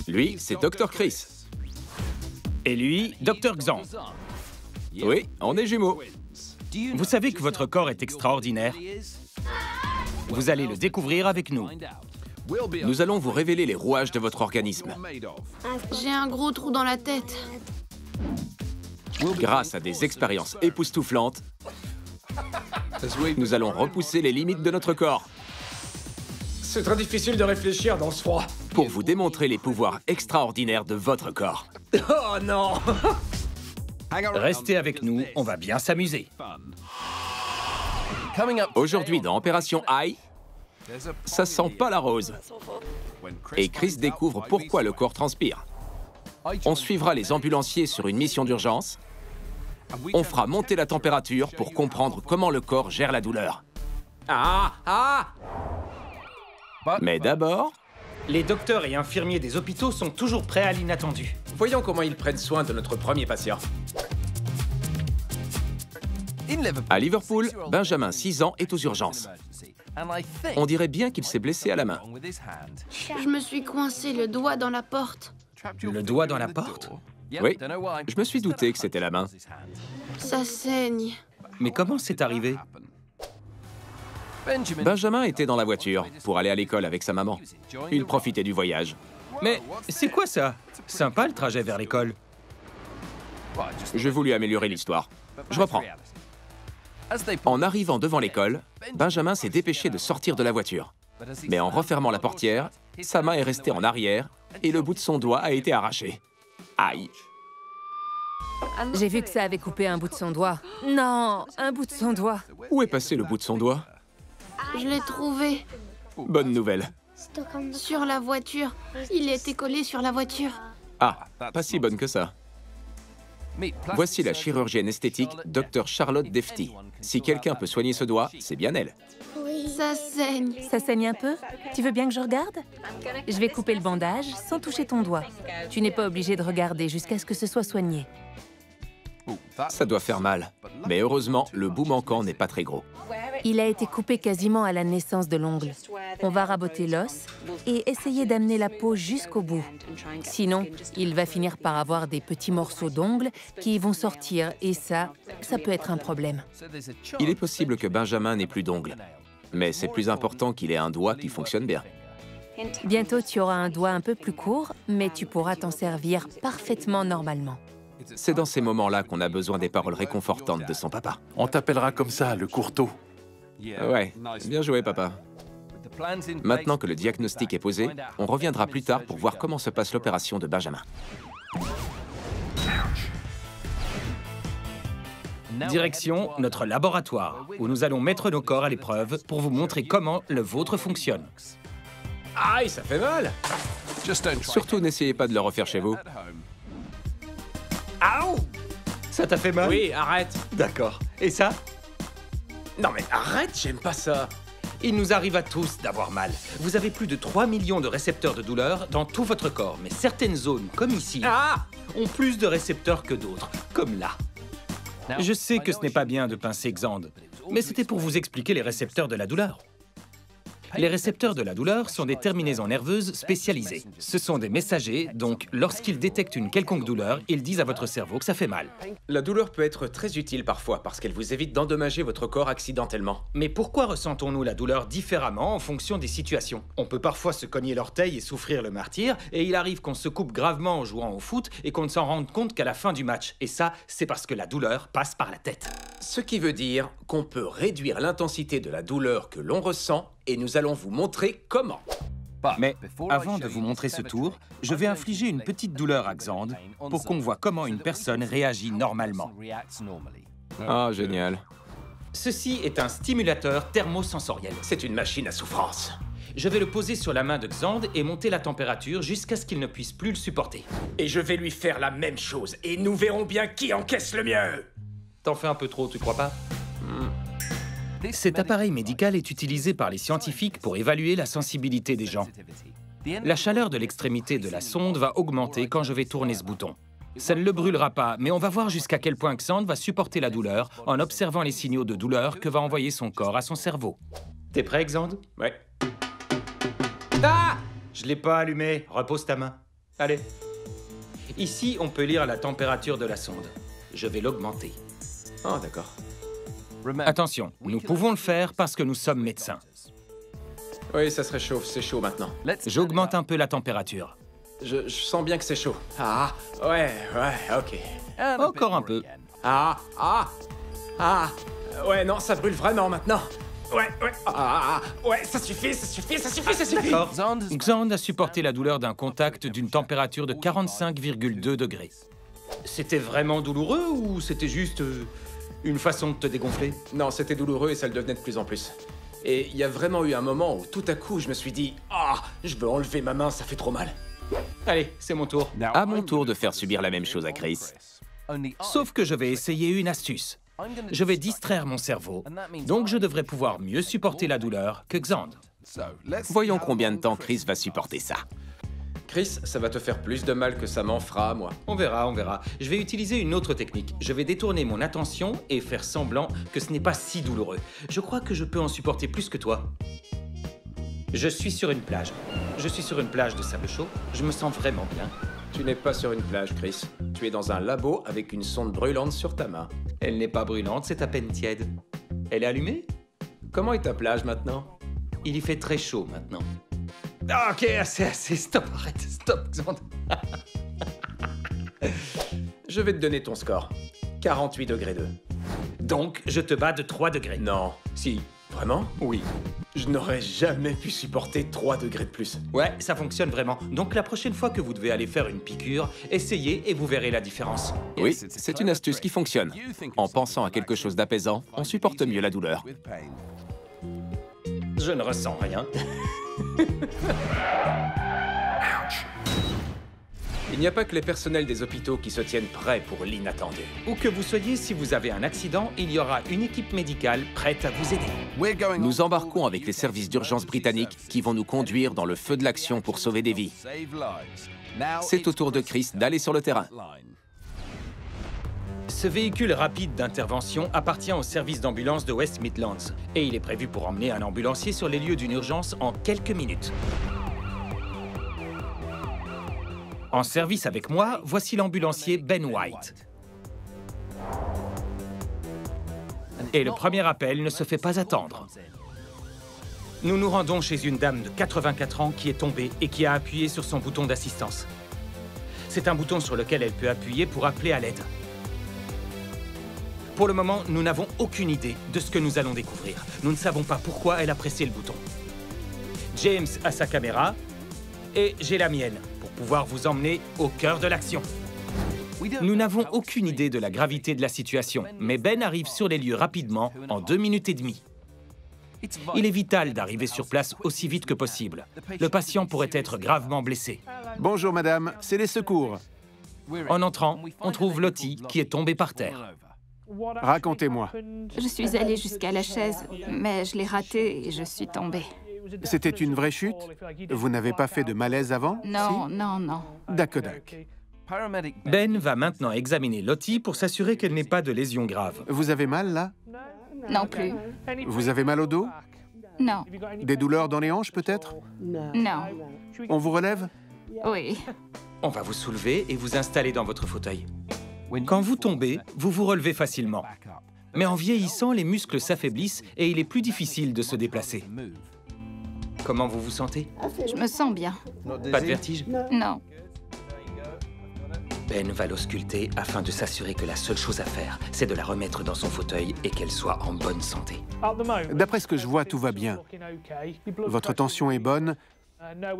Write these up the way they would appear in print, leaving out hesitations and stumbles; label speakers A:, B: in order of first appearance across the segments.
A: Lui, c'est Dr Chris.
B: Et lui, Dr Xand.
A: Oui, on est jumeaux.
B: Vous savez que votre corps est extraordinaire? Vous allez le découvrir avec nous.
A: Nous allons vous révéler les rouages de votre organisme.
C: J'ai un gros trou dans la tête.
A: Grâce à des expériences époustouflantes, nous allons repousser les limites de notre corps
D: C'est très difficile de réfléchir dans ce froid.
A: pour vous démontrer les pouvoirs extraordinaires de votre corps.
D: Oh non!
B: Restez avec nous, on va bien s'amuser.
A: Aujourd'hui, dans Opération High, ça sent pas la rose. Et Chris découvre pourquoi le corps transpire. On suivra les ambulanciers sur une mission d'urgence. On fera monter la température pour comprendre comment le corps gère la douleur. Mais d'abord,
B: Les docteurs et infirmiers des hôpitaux sont toujours prêts à l'inattendu.
D: Voyons comment ils prennent soin de notre premier patient.
A: à Liverpool, Benjamin, 6 ans, est aux urgences. On dirait bien qu'il s'est blessé à la main.
C: Je me suis coincé le doigt dans la porte.
B: Le doigt dans la porte?
A: Oui, je me suis douté que c'était la main.
C: Ça saigne.
B: Mais comment c'est arrivé?
A: Benjamin était dans la voiture pour aller à l'école avec sa maman. Il profitait du voyage.
B: Mais c'est quoi ça? Sympa le trajet vers l'école.
A: Je voulus améliorer l'histoire. Je reprends. En arrivant devant l'école, Benjamin s'est dépêché de sortir de la voiture. Mais en refermant la portière, sa main est restée en arrière et le bout de son doigt a été arraché. Aïe!
E: J'ai vu que ça avait coupé un bout de son doigt. Non, un bout de son doigt.
A: Où est passé le bout de son doigt?
C: Je l'ai trouvé.
A: Bonne nouvelle.
C: Sur la voiture. Il était collé sur la voiture.
A: Ah, pas si bonne que ça. Voici la chirurgienne esthétique, Dr Charlotte Defty. Si quelqu'un peut soigner ce doigt, c'est bien elle.
C: Ça saigne.
E: Ça saigne un peu? Tu veux bien que je regarde? Je vais couper le bandage sans toucher ton doigt. Tu n'es pas obligé de regarder jusqu'à ce que ce soit soigné.
A: Ça doit faire mal. Mais heureusement, le bout manquant n'est pas très gros.
E: Il a été coupé quasiment à la naissance de l'ongle. On va raboter l'os et essayer d'amener la peau jusqu'au bout. Sinon, il va finir par avoir des petits morceaux d'ongles qui vont sortir et ça peut être un problème.
A: Il est possible que Benjamin n'ait plus d'ongles. Mais c'est plus important qu'il ait un doigt qui fonctionne bien.
E: Bientôt, tu auras un doigt un peu plus court, mais tu pourras t'en servir parfaitement normalement.
A: C'est dans ces moments-là qu'on a besoin des paroles réconfortantes de son papa.
F: On t'appellera comme ça, le courteau.
A: Ouais, bien joué, papa. Maintenant que le diagnostic est posé, on reviendra plus tard pour voir comment se passe l'opération de Benjamin.
B: Direction notre laboratoire, où nous allons mettre nos corps à l'épreuve pour vous montrer comment le vôtre fonctionne.
D: Aïe, ça fait mal!
A: Surtout, n'essayez pas de le refaire chez vous.
B: Aouh! Ça t'a fait mal?
D: Oui, arrête!
B: D'accord. Et ça?
D: Non mais arrête, j'aime pas ça!
B: Il nous arrive à tous d'avoir mal. Vous avez plus de 3 millions de récepteurs de douleur dans tout votre corps, mais certaines zones, comme ici, ont plus de récepteurs que d'autres, comme là. Je sais que ce n'est pas bien de pincer Xand, mais c'était pour vous expliquer les récepteurs de la douleur. Les récepteurs de la douleur sont des terminaisons nerveuses spécialisées. Ce sont des messagers, donc lorsqu'ils détectent une quelconque douleur, ils disent à votre cerveau que ça fait mal.
D: La douleur peut être très utile parfois parce qu'elle vous évite d'endommager votre corps accidentellement.
B: Mais pourquoi ressentons-nous la douleur différemment en fonction des situations? On peut parfois se cogner l'orteil et souffrir le martyre, et il arrive qu'on se coupe gravement en jouant au foot et qu'on ne s'en rende compte qu'à la fin du match. Et ça, c'est parce que la douleur passe par la tête.
D: Ce qui veut dire qu'on peut réduire l'intensité de la douleur que l'on ressent et nous allons vous montrer comment.
B: Mais avant de vous montrer ce tour, je vais infliger une petite douleur à Xand pour qu'on voit comment une personne réagit normalement.
A: Ah, génial.
B: Ceci est un stimulateur thermosensoriel.
D: C'est une machine à souffrance.
B: Je vais le poser sur la main de Xand et monter la température jusqu'à ce qu'il ne puisse plus le supporter.
D: Et je vais lui faire la même chose et nous verrons bien qui encaisse le mieux.
B: T'en fais un peu trop, tu crois pas? Cet appareil médical est utilisé par les scientifiques pour évaluer la sensibilité des gens. La chaleur de l'extrémité de la sonde va augmenter quand je vais tourner ce bouton. Ça ne le brûlera pas, mais on va voir jusqu'à quel point Xand va supporter la douleur en observant les signaux de douleur que va envoyer son corps à son cerveau. T'es prêt, Xand?
D: Ouais.
B: Ah! Je l'ai pas allumé. Repose ta main. Allez. Ici, on peut lire la température de la sonde. Je vais l'augmenter.
D: Oh, d'accord.
B: Attention, nous pouvons le faire parce que nous sommes médecins.
D: Oui, ça se réchauffe, c'est chaud maintenant.
B: J'augmente un peu la température.
D: Je sens bien que c'est chaud. Ah, ouais, ok.
B: Encore un peu.
D: Ah, ouais, non, ça brûle vraiment maintenant. Ouais, ouais, ça suffit.
B: D'accord. Xand a supporté la douleur d'un contact d'une température de 45,2 degrés. C'était vraiment douloureux ou c'était juste une façon de te dégonfler?
D: Non, c'était douloureux et ça le devenait de plus en plus. Et il y a vraiment eu un moment où tout à coup, je me suis dit « Ah, je veux enlever ma main, ça fait trop mal. »
B: Allez, c'est mon tour.
A: À mon tour de faire subir la même chose à Chris.
B: Sauf que je vais essayer une astuce. Je vais distraire mon cerveau, donc je devrais pouvoir mieux supporter la douleur que Xand.
A: Voyons combien de temps Chris va supporter ça.
D: Chris, ça va te faire plus de mal que ça m'en fera, moi.
B: On verra. Je vais utiliser une autre technique. Je vais détourner mon attention et faire semblant que ce n'est pas si douloureux. Je crois que je peux en supporter plus que toi. Je suis sur une plage. Je suis sur une plage de sable chaud. Je me sens vraiment bien.
D: Tu n'es pas sur une plage, Chris. Tu es dans un labo avec une sonde brûlante sur ta main.
B: Elle n'est pas brûlante, c'est à peine tiède. Elle est allumée?
D: Comment est ta plage maintenant?
B: Il y fait très chaud maintenant. Ah, ok, assez, stop, arrête, stop, Xand.
D: Je vais te donner ton score. 48 degrés 2.
B: Donc, je te bats de 3 degrés.
D: Non.
B: Si.
D: Vraiment?
B: Oui.
D: Je n'aurais jamais pu supporter 3 degrés de plus.
B: Ouais, ça fonctionne vraiment. Donc la prochaine fois que vous devez aller faire une piqûre, essayez et vous verrez la différence.
A: Oui, c'est une astuce qui fonctionne. En pensant à quelque chose d'apaisant, on supporte mieux la douleur.
B: Je ne ressens rien.
D: Il n'y a pas que les personnels des hôpitaux qui se tiennent prêts pour l'inattendu.
B: Où que vous soyez, si vous avez un accident, il y aura une équipe médicale prête à vous aider.
A: Nous embarquons avec les services d'urgence britanniques qui vont nous conduire dans le feu de l'action pour sauver des vies. C'est au tour de Chris d'aller sur le terrain.
B: Ce véhicule rapide d'intervention appartient au service d'ambulance de West Midlands et il est prévu pour emmener un ambulancier sur les lieux d'une urgence en quelques minutes. En service avec moi, voici l'ambulancier Ben White. Et le premier appel ne se fait pas attendre. Nous nous rendons chez une dame de 84 ans qui est tombée et qui a appuyé sur son bouton d'assistance. C'est un bouton sur lequel elle peut appuyer pour appeler à l'aide. Pour le moment, nous n'avons aucune idée de ce que nous allons découvrir. Nous ne savons pas pourquoi elle a pressé le bouton. James a sa caméra et j'ai la mienne pour pouvoir vous emmener au cœur de l'action. Nous n'avons aucune idée de la gravité de la situation, mais Ben arrive sur les lieux rapidement, en 2 minutes et demie. Il est vital d'arriver sur place aussi vite que possible. Le patient pourrait être gravement blessé.
G: Bonjour madame, c'est les secours.
B: En entrant, on trouve Lottie qui est tombée par terre.
G: Racontez-moi.
H: Je suis allée jusqu'à la chaise, mais je l'ai ratée et je suis tombée.
G: C'était une vraie chute? Vous n'avez pas fait de malaise avant?
H: Non,
G: Si?
H: non, non.
G: D'accord.
B: Ben va maintenant examiner Lottie pour s'assurer qu'elle n'ait pas de lésions graves.
G: Vous avez mal là?
H: Non plus.
G: Vous avez mal au dos?
H: Non,
G: Des douleurs dans les hanches peut-être?
H: non.
G: On vous relève?
H: Oui.
B: On va vous soulever et vous installer dans votre fauteuil. Quand vous tombez, vous vous relevez facilement. Mais en vieillissant, les muscles s'affaiblissent et il est plus difficile de se déplacer. Comment vous vous sentez?
H: Je me sens bien.
B: Pas de vertige?
H: Non.
B: Ben va l'ausculter afin de s'assurer que la seule chose à faire, c'est de la remettre dans son fauteuil et qu'elle soit en bonne santé.
G: D'après ce que je vois, tout va bien. Votre tension est bonne.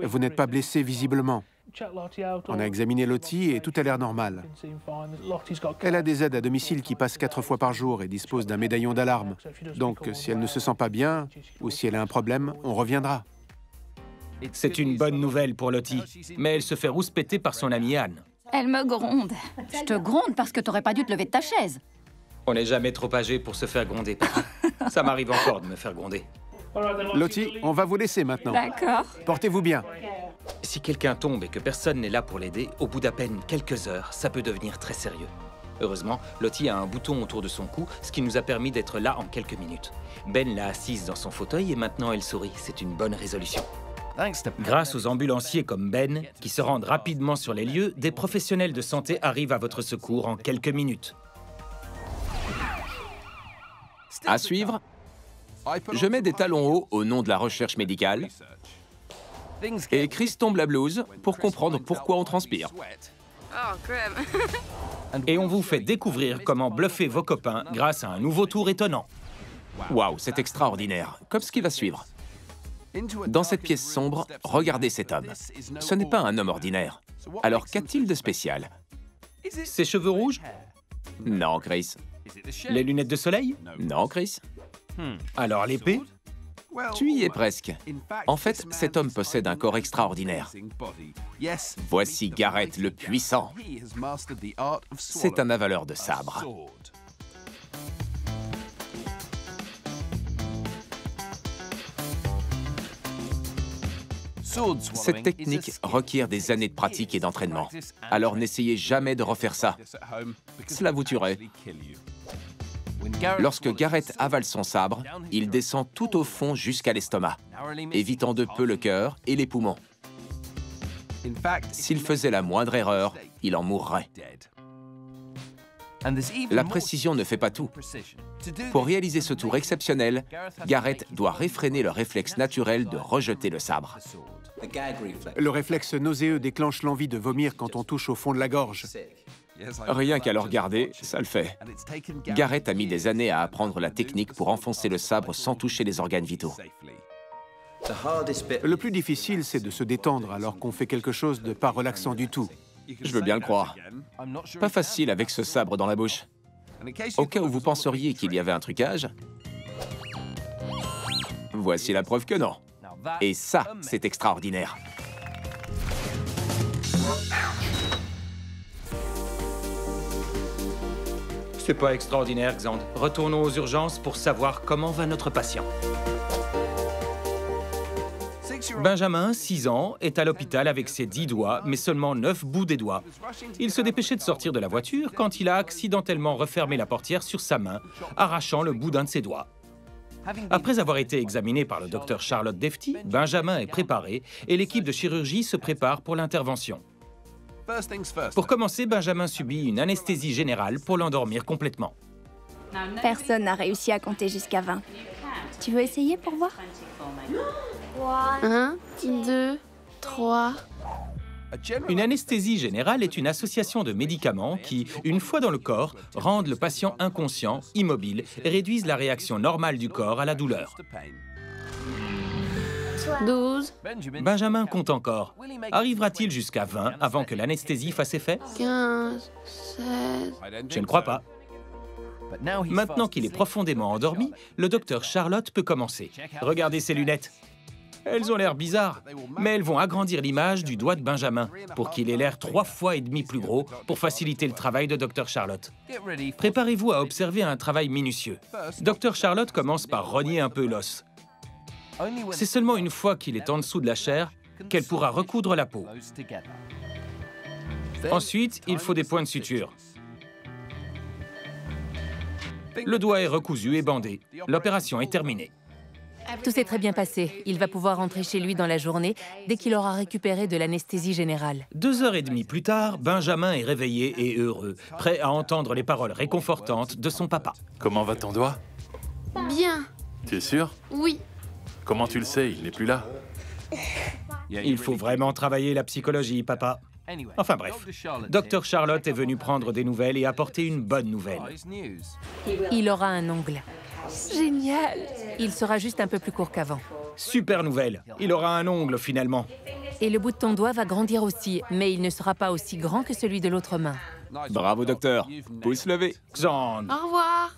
G: Vous n'êtes pas blessé visiblement. On a examiné Lottie et tout a l'air normal. Elle a des aides à domicile qui passent 4 fois par jour et dispose d'un médaillon d'alarme. Donc, si elle ne se sent pas bien ou si elle a un problème, on reviendra.
B: C'est une bonne nouvelle pour Lottie, mais elle se fait rouspéter par son amie Anne.
H: Elle me gronde.
I: Je te gronde parce que t'aurais pas dû te lever de ta chaise.
B: On n'est jamais trop âgé pour se faire gronder. Ça m'arrive encore de me faire gronder.
G: Lottie, on va vous laisser maintenant.
H: D'accord.
G: Portez-vous bien.
B: Si quelqu'un tombe et que personne n'est là pour l'aider, au bout d'à peine quelques heures, ça peut devenir très sérieux. Heureusement, Lottie a un bouton autour de son cou, ce qui nous a permis d'être là en quelques minutes. Ben l'a assise dans son fauteuil et maintenant elle sourit. C'est une bonne résolution. Grâce aux ambulanciers comme Ben, qui se rendent rapidement sur les lieux, des professionnels de santé arrivent à votre secours en quelques minutes.
A: À suivre, je mets des talons hauts au nom de la recherche médicale et Chris tombe la blouse pour comprendre pourquoi on transpire.
B: Et on vous fait découvrir comment bluffer vos copains grâce à un nouveau tour étonnant.
A: Waouh, c'est extraordinaire, comme ce qui va suivre. Dans cette pièce sombre, regardez cet homme. Ce n'est pas un homme ordinaire. Alors qu'a-t-il de spécial?
B: Ses cheveux rouges?
A: Non, Chris.
B: Les lunettes de soleil?
A: Non, Chris.
B: Alors l'épée?
A: Tu y es presque. En fait, cet homme possède un corps extraordinaire. Voici Garrett le puissant. C'est un avaleur de sabre. Cette technique requiert des années de pratique et d'entraînement. Alors n'essayez jamais de refaire ça. Cela vous tuerait. Lorsque Garrett avale son sabre, il descend tout au fond jusqu'à l'estomac, évitant de peu le cœur et les poumons. S'il faisait la moindre erreur, il en mourrait. La précision ne fait pas tout. Pour réaliser ce tour exceptionnel, Garrett doit réfréner le réflexe naturel de rejeter le sabre.
G: Le réflexe nauséeux déclenche l'envie de vomir quand on touche au fond de la gorge.
A: Rien qu'à le regarder, ça le fait. Garrett a mis des années à apprendre la technique pour enfoncer le sabre sans toucher les organes vitaux.
G: Le plus difficile, c'est de se détendre alors qu'on fait quelque chose de pas relaxant du tout.
A: Je veux bien le croire. Pas facile avec ce sabre dans la bouche. Au cas où vous penseriez qu'il y avait un trucage, voici la preuve que non. Et ça, c'est extraordinaire.
B: C'est pas extraordinaire, Xand. Retournons aux urgences pour savoir comment va notre patient. Benjamin, 6 ans, est à l'hôpital avec ses 10 doigts, mais seulement 9 bouts des doigts. Il se dépêchait de sortir de la voiture quand il a accidentellement refermé la portière sur sa main, arrachant le bout d'un de ses doigts. Après avoir été examiné par le docteur Charlotte Defty, Benjamin est préparé et l'équipe de chirurgie se prépare pour l'intervention. Pour commencer, Benjamin subit une anesthésie générale pour l'endormir complètement.
J: Personne n'a réussi à compter jusqu'à 20. Tu veux essayer pour voir?
C: 1, 2, 3...
B: Une anesthésie générale est une association de médicaments qui, une fois dans le corps, rendent le patient inconscient, immobile et réduisent la réaction normale du corps à la douleur.
C: 12,
B: Benjamin compte encore. Arrivera-t-il jusqu'à 20 avant que l'anesthésie fasse effet?
C: 15, 16...
B: Je ne crois pas. Maintenant qu'il est profondément endormi, le docteur Charlotte peut commencer. Regardez ses lunettes. Elles ont l'air bizarres, mais elles vont agrandir l'image du doigt de Benjamin pour qu'il ait l'air 3,5 fois plus gros pour faciliter le travail de Dr Charlotte. Préparez-vous à observer un travail minutieux. Dr Charlotte commence par rogner un peu l'os. C'est seulement une fois qu'il est en dessous de la chair qu'elle pourra recoudre la peau. Ensuite, il faut des points de suture. Le doigt est recousu et bandé. L'opération est terminée.
E: Tout s'est très bien passé. Il va pouvoir rentrer chez lui dans la journée dès qu'il aura récupéré de l'anesthésie générale.
B: 2h30 plus tard, Benjamin est réveillé et heureux, prêt à entendre les paroles réconfortantes de son papa.
F: Comment va ton doigt?
C: Bien.
F: Tu es sûr?
C: Oui.
F: Comment tu le sais? Il n'est plus là.
B: Il faut vraiment travailler la psychologie, papa. Enfin bref, Dr Charlotte est venu prendre des nouvelles et apporter une bonne nouvelle.
E: Il aura un ongle.
C: Génial.
E: Il sera juste un peu plus court qu'avant.
B: Super nouvelle, il aura un ongle finalement.
E: Et le bout de ton doigt va grandir aussi, mais il ne sera pas aussi grand que celui de l'autre main.
A: Bravo, docteur. Pouce levé.
B: Xand.
C: Au revoir.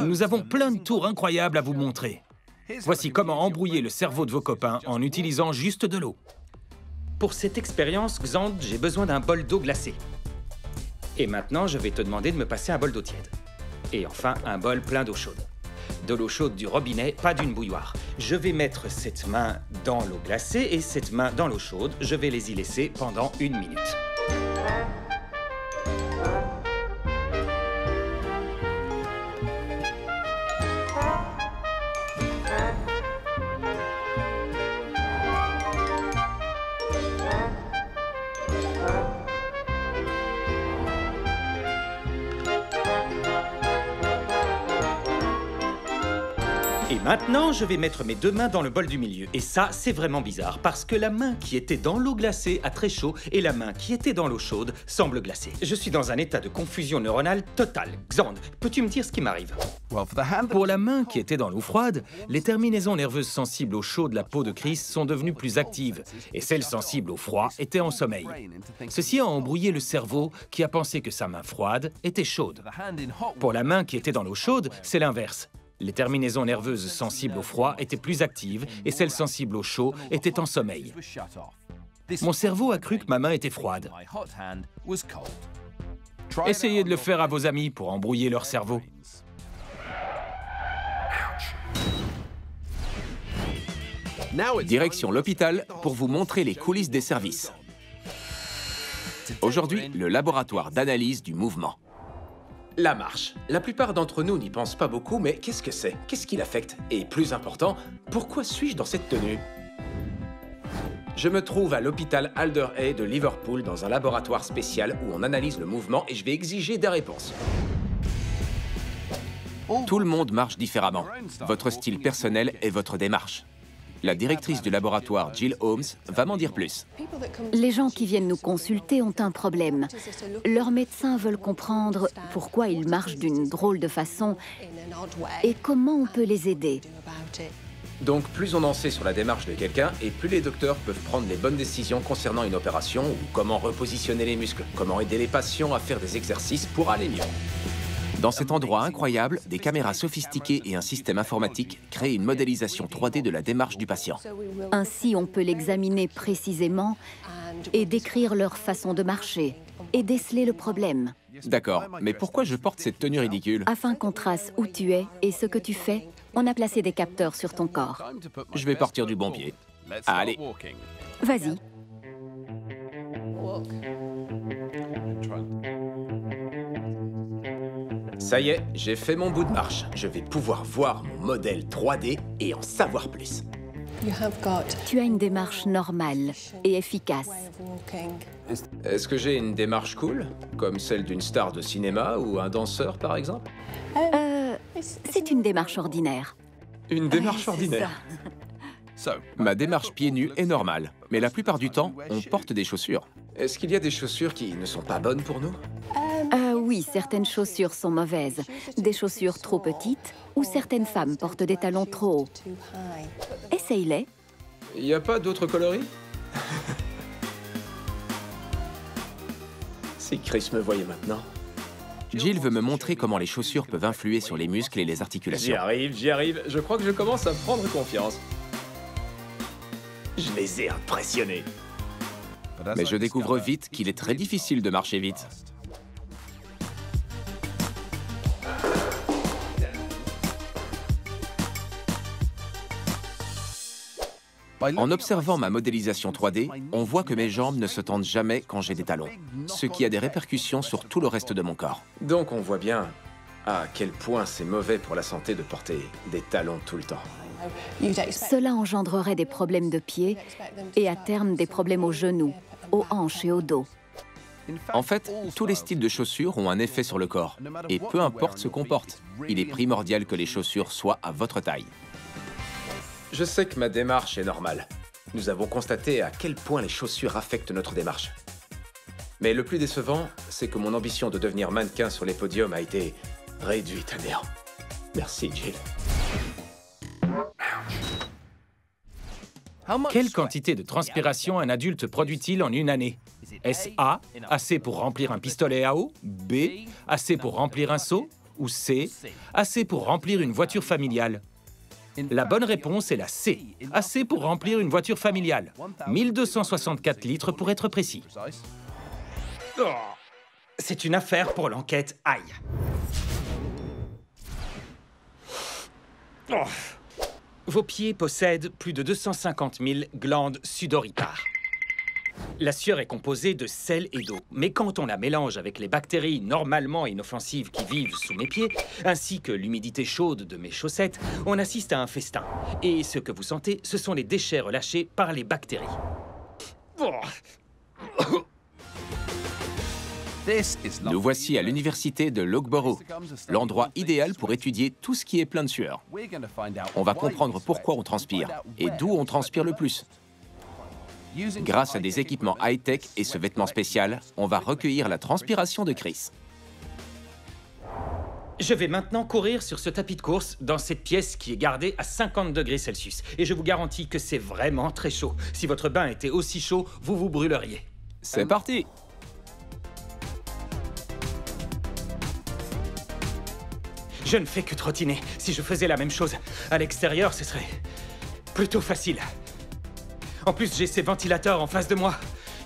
B: Nous avons plein de tours incroyables à vous montrer. Voici comment embrouiller le cerveau de vos copains en utilisant juste de l'eau. Pour cette expérience, Xand, j'ai besoin d'un bol d'eau glacée. Et maintenant, je vais te demander de me passer un bol d'eau tiède. Et enfin, un bol plein d'eau chaude. De l'eau chaude du robinet, pas d'une bouilloire. Je vais mettre cette main dans l'eau glacée et cette main dans l'eau chaude. Je vais les y laisser pendant 1 minute. Et maintenant, je vais mettre mes 2 mains dans le bol du milieu. Et ça, c'est vraiment bizarre, parce que la main qui était dans l'eau glacée a très chaud et la main qui était dans l'eau chaude semble glacée. Je suis dans un état de confusion neuronale totale. Xand, peux-tu me dire ce qui m'arrive? Pour la main qui était dans l'eau froide, les terminaisons nerveuses sensibles au chaud de la peau de Chris sont devenues plus actives, et celles sensibles au froid étaient en sommeil. Ceci a embrouillé le cerveau qui a pensé que sa main froide était chaude. Pour la main qui était dans l'eau chaude, c'est l'inverse. Les terminaisons nerveuses sensibles au froid étaient plus actives et celles sensibles au chaud étaient en sommeil. Mon cerveau a cru que ma main était froide. Essayez de le faire à vos amis pour embrouiller leur cerveau.
A: Direction l'hôpital pour vous montrer les coulisses des services. Aujourd'hui, le laboratoire d'analyse du mouvement.
D: La marche. La plupart d'entre nous n'y pensent pas beaucoup, mais qu'est-ce que c'est? Qu'est-ce qui l'affecte? Et plus important, pourquoi suis-je dans cette tenue? Je me trouve à l'hôpital Alder Hey de Liverpool dans un laboratoire spécial où on analyse le mouvement et je vais exiger des réponses.
A: Tout le monde marche différemment. Votre style personnel et votre démarche. La directrice du laboratoire, Jill Holmes, va m'en dire plus.
I: Les gens qui viennent nous consulter ont un problème. Leurs médecins veulent comprendre pourquoi ils marchent d'une drôle de façon et comment on peut les aider.
D: Donc plus on en sait sur la démarche de quelqu'un, et plus les docteurs peuvent prendre les bonnes décisions concernant une opération ou comment repositionner les muscles, comment aider les patients à faire des exercices pour aller mieux.
A: Dans cet endroit incroyable, des caméras sophistiquées et un système informatique créent une modélisation 3D de la démarche du patient.
I: Ainsi, on peut l'examiner précisément et décrire leur façon de marcher et déceler le problème.
A: D'accord, mais pourquoi je porte cette tenue ridicule?
I: Afin qu'on trace où tu es et ce que tu fais, on a placé des capteurs sur ton corps.
A: Je vais partir du bon pied. Allez.
I: Vas-y.
D: Ça y est, j'ai fait mon bout de marche. Je vais pouvoir voir mon modèle 3D et en savoir plus.
I: Tu as une démarche normale et efficace.
D: Est-ce que j'ai une démarche cool, comme celle d'une star de cinéma ou un danseur, par exemple?
I: C'est une démarche ordinaire.
D: Une démarche ordinaire?
A: Ma démarche pieds nus est normale, mais la plupart du temps, on porte des chaussures.
D: Est-ce qu'il y a des chaussures qui ne sont pas bonnes pour nous?
I: Oui, certaines chaussures sont mauvaises. Des chaussures trop petites ou certaines femmes portent des talons trop hauts. Essaye-les.
D: Il n'y a pas d'autres coloris? Si Chris me voyait maintenant.
A: Jill veut me montrer comment les chaussures peuvent influer sur les muscles et les articulations.
D: J'y arrive. Je crois que je commence à prendre confiance. Je les ai impressionnés.
A: Mais je découvre vite qu'il est très difficile de marcher vite. En observant ma modélisation 3D, on voit que mes jambes ne se tendent jamais quand j'ai des talons, ce qui a des répercussions sur tout le reste de mon corps.
D: Donc on voit bien à quel point c'est mauvais pour la santé de porter des talons tout le temps.
I: Cela engendrerait des problèmes de pied et à terme des problèmes aux genoux, aux hanches et au dos.
A: En fait, tous les styles de chaussures ont un effet sur le corps, et peu importe ce qu'on porte, il est primordial que les chaussures soient à votre taille.
D: Je sais que ma démarche est normale. Nous avons constaté à quel point les chaussures affectent notre démarche. Mais le plus décevant, c'est que mon ambition de devenir mannequin sur les podiums a été réduite à néant. Merci, Jill.
B: Quelle quantité de transpiration un adulte produit-il en une année? Est-ce A, assez pour remplir un pistolet à eau? B, assez pour remplir un seau? Ou C, assez pour remplir une voiture familiale? La bonne réponse est la C, assez pour remplir une voiture familiale. 1264 litres pour être précis. Oh, c'est une affaire pour l'enquête. Aïe. Oh. Vos pieds possèdent plus de 250 000 glandes sudoripares. La sueur est composée de sel et d'eau, mais quand on la mélange avec les bactéries normalement inoffensives qui vivent sous mes pieds, ainsi que l'humidité chaude de mes chaussettes, on assiste à un festin. Et ce que vous sentez, ce sont les déchets relâchés par les bactéries. Oh.
A: Nous voici à l'université de Loughborough, l'endroit idéal pour étudier tout ce qui est plein de sueur. On va comprendre pourquoi on transpire et d'où on transpire le plus. Grâce à des équipements high-tech et ce vêtement spécial, on va recueillir la transpiration de Chris.
B: Je vais maintenant courir sur ce tapis de course dans cette pièce qui est gardée à 50 degrés Celsius. Et je vous garantis que c'est vraiment très chaud. Si votre bain était aussi chaud, vous vous brûleriez.
A: C'est parti!
B: Je ne fais que trottiner. Si je faisais la même chose à l'extérieur, ce serait plutôt facile. En plus, j'ai ces ventilateurs en face de moi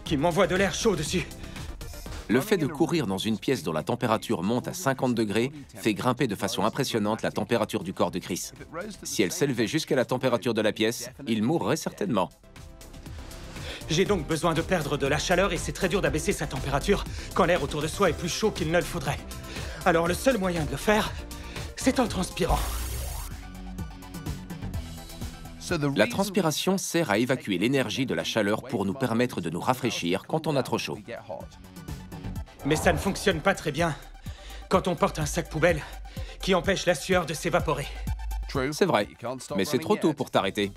B: qui m'envoient de l'air chaud dessus.
A: Le fait de courir dans une pièce dont la température monte à 50 degrés fait grimper de façon impressionnante la température du corps de Chris. Si elle s'élevait jusqu'à la température de la pièce, il mourrait certainement.
B: J'ai donc besoin de perdre de la chaleur et c'est très dur d'abaisser sa température quand l'air autour de soi est plus chaud qu'il ne le faudrait. Alors le seul moyen de le faire, c'est en transpirant.
A: La transpiration sert à évacuer l'énergie de la chaleur pour nous permettre de nous rafraîchir quand on a trop chaud.
B: Mais ça ne fonctionne pas très bien quand on porte un sac poubelle qui empêche la sueur de s'évaporer.
A: C'est vrai, mais c'est trop tôt pour t'arrêter.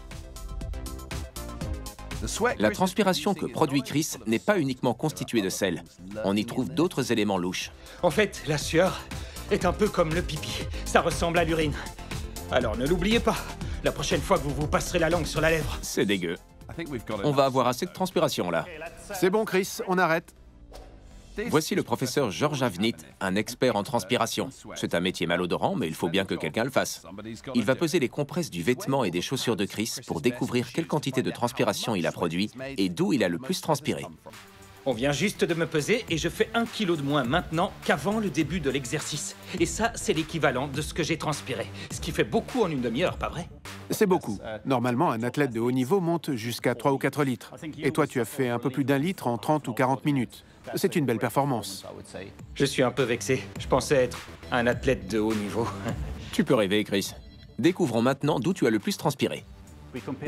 A: La transpiration que produit Chris n'est pas uniquement constituée de sel. On y trouve d'autres éléments louches.
B: En fait, la sueur est un peu comme le pipi. Ça ressemble à l'urine. Alors ne l'oubliez pas. La prochaine fois que vous vous passerez la langue sur la lèvre.
A: C'est dégueu. On va avoir assez de transpiration là.
G: C'est bon, Chris, on arrête.
A: Voici le professeur George Avnit, un expert en transpiration. C'est un métier malodorant, mais il faut bien que quelqu'un le fasse. Il va peser les compresses du vêtement et des chaussures de Chris pour découvrir quelle quantité de transpiration il a produit et d'où il a le plus transpiré.
B: On vient juste de me peser et je fais 1 kilo de moins maintenant qu'avant le début de l'exercice. Et ça, c'est l'équivalent de ce que j'ai transpiré. Ce qui fait beaucoup en une demi-heure, pas vrai?
G: C'est beaucoup. Normalement, un athlète de haut niveau monte jusqu'à 3 ou 4 litres. Et toi, tu as fait un peu plus d'1 litre en 30 ou 40 minutes. C'est une belle performance.
B: Je suis un peu vexé. Je pensais être un athlète de haut niveau.
A: Tu peux rêver, Chris. Découvrons maintenant d'où tu as le plus transpiré.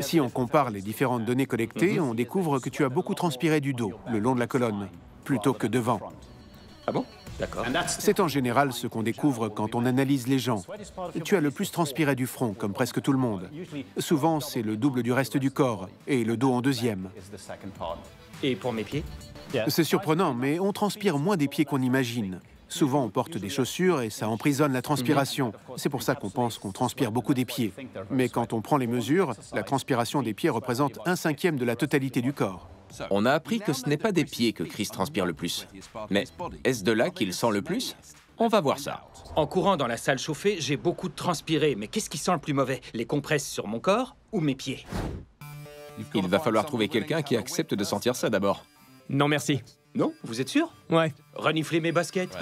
G: Si on compare les différentes données collectées, on découvre que tu as beaucoup transpiré du dos, le long de la colonne, plutôt que devant.
B: Ah bon? D'accord.
G: C'est en général ce qu'on découvre quand on analyse les gens. Tu as le plus transpiré du front, comme presque tout le monde. Souvent, c'est le double du reste du corps, et le dos en deuxième.
B: Et pour mes pieds?
G: C'est surprenant, mais on transpire moins des pieds qu'on imagine. Souvent, on porte des chaussures et ça emprisonne la transpiration. C'est pour ça qu'on pense qu'on transpire beaucoup des pieds. Mais quand on prend les mesures, la transpiration des pieds représente 1/5 de la totalité du corps.
A: On a appris que ce n'est pas des pieds que Chris transpire le plus. Mais est-ce de là qu'il sent le plus? On va voir ça.
B: En courant dans la salle chauffée, j'ai beaucoup transpiré. Mais qu'est-ce qui sent le plus mauvais? Les compresses sur mon corps ou mes pieds?
A: Il va falloir trouver quelqu'un qui accepte de sentir ça d'abord.
K: Non, merci.
B: Non? Vous êtes sûr?
K: Ouais.
B: Renifler mes baskets?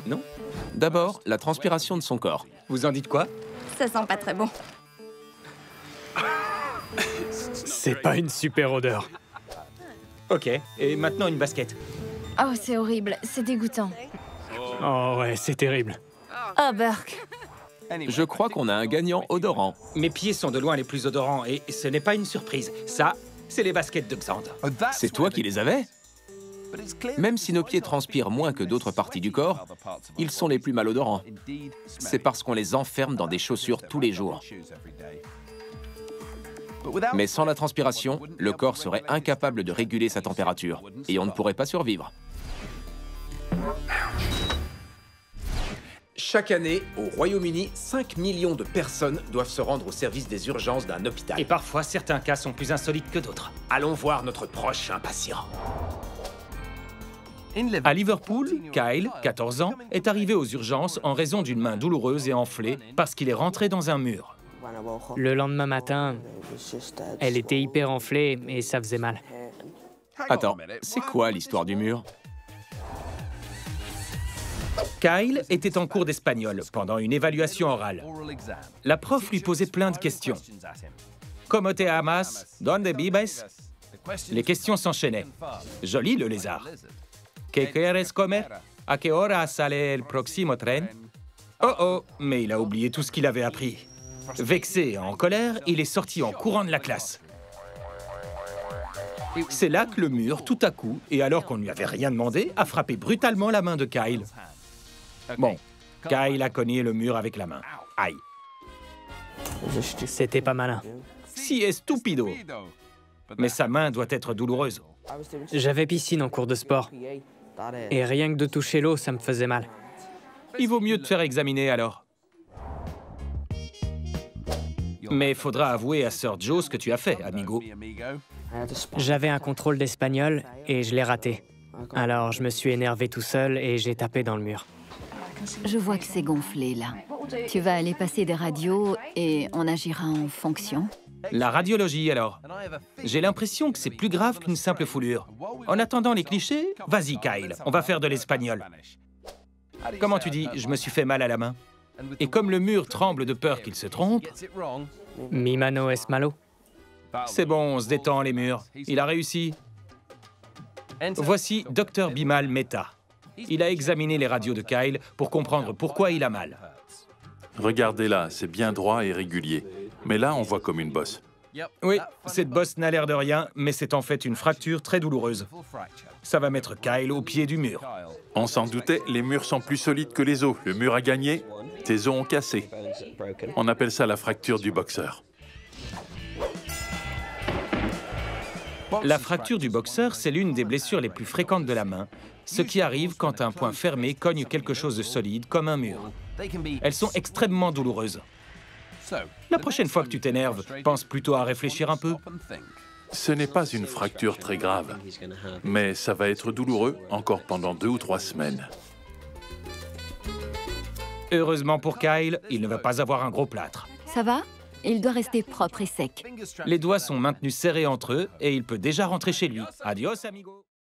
B: Non?
A: D'abord, la transpiration de son corps.
B: Vous en dites quoi?
J: Ça sent pas très bon.
K: C'est pas une super odeur.
B: Ok, et maintenant une basket.
J: Oh, c'est horrible, c'est dégoûtant.
K: Oh ouais, c'est terrible.
E: Oh, Burke.
A: Je crois qu'on a un gagnant odorant.
B: Mes pieds sont de loin les plus odorants et ce n'est pas une surprise. Ça, c'est les baskets de Xander.
A: C'est toi qui les avais? Même si nos pieds transpirent moins que d'autres parties du corps, ils sont les plus malodorants. C'est parce qu'on les enferme dans des chaussures tous les jours. Mais sans la transpiration, le corps serait incapable de réguler sa température et on ne pourrait pas survivre. Chaque année, au Royaume-Uni, 5 millions de personnes doivent se rendre au service des urgences d'un hôpital.
B: Et parfois, certains cas sont plus insolites que d'autres.
A: Allons voir notre prochain patient.
B: À Liverpool, Kyle, 14 ans, est arrivé aux urgences en raison d'une main douloureuse et enflée parce qu'il est rentré dans un mur.
K: Le lendemain matin, elle était hyper enflée et ça faisait mal.
A: Attends, c'est quoi l'histoire du mur?
B: Kyle était en cours d'espagnol pendant une évaluation orale. La prof lui posait plein de questions. ¿Cómo te amas? ¿Dónde vives? Les questions s'enchaînaient. Joli le lézard. ¿Qué quieres comer? ¿A qué hora sale el próximo tren? Oh oh, mais il a oublié tout ce qu'il avait appris. Vexé et en colère, il est sorti en courant de la classe. C'est là que le mur, tout à coup, et alors qu'on ne lui avait rien demandé, a frappé brutalement la main de Kyle. Bon, Kyle a cogné le mur avec la main. Aïe.
K: C'était pas malin.
B: Si est stupido. Mais sa main doit être douloureuse.
K: J'avais piscine en cours de sport. Et rien que de toucher l'eau, ça me faisait mal.
B: Il vaut mieux te faire examiner alors. Mais faudra avouer à Sir Joe ce que tu as fait, amigo.
K: J'avais un contrôle d'espagnol et je l'ai raté. Alors je me suis énervé tout seul et j'ai tapé dans le mur.
I: Je vois que c'est gonflé, là. Tu vas aller passer des radios et on agira en fonction.
B: La radiologie, alors. J'ai l'impression que c'est plus grave qu'une simple foulure. En attendant les clichés, vas-y, Kyle, on va faire de l'espagnol. Comment tu dis, je me suis fait mal à la main? Et comme le mur tremble de peur qu'il se trompe...
K: Mi mano es malo.
B: C'est bon, on se détend, les murs. Il a réussi. Voici Dr Bimal Mehta. Il a examiné les radios de Kyle pour comprendre pourquoi il a mal.
F: Regardez là, c'est bien droit et régulier. Mais là, on voit comme une bosse.
B: Oui, cette bosse n'a l'air de rien, mais c'est en fait une fracture très douloureuse. Ça va mettre Kyle au pied du mur.
F: On s'en doutait, les murs sont plus solides que les os. Le mur a gagné, tes os ont cassé. On appelle ça la fracture du boxeur.
B: La fracture du boxeur, c'est l'une des blessures les plus fréquentes de la main, ce qui arrive quand un point fermé cogne quelque chose de solide, comme un mur. Elles sont extrêmement douloureuses. La prochaine fois que tu t'énerves, pense plutôt à réfléchir un peu.
F: Ce n'est pas une fracture très grave, mais ça va être douloureux encore pendant 2 ou 3 semaines.
B: Heureusement pour Kyle, il ne va pas avoir un gros plâtre.
I: Ça va? Il doit rester propre et sec.
B: Les doigts sont maintenus serrés entre eux et il peut déjà rentrer chez lui. Adios, amigo.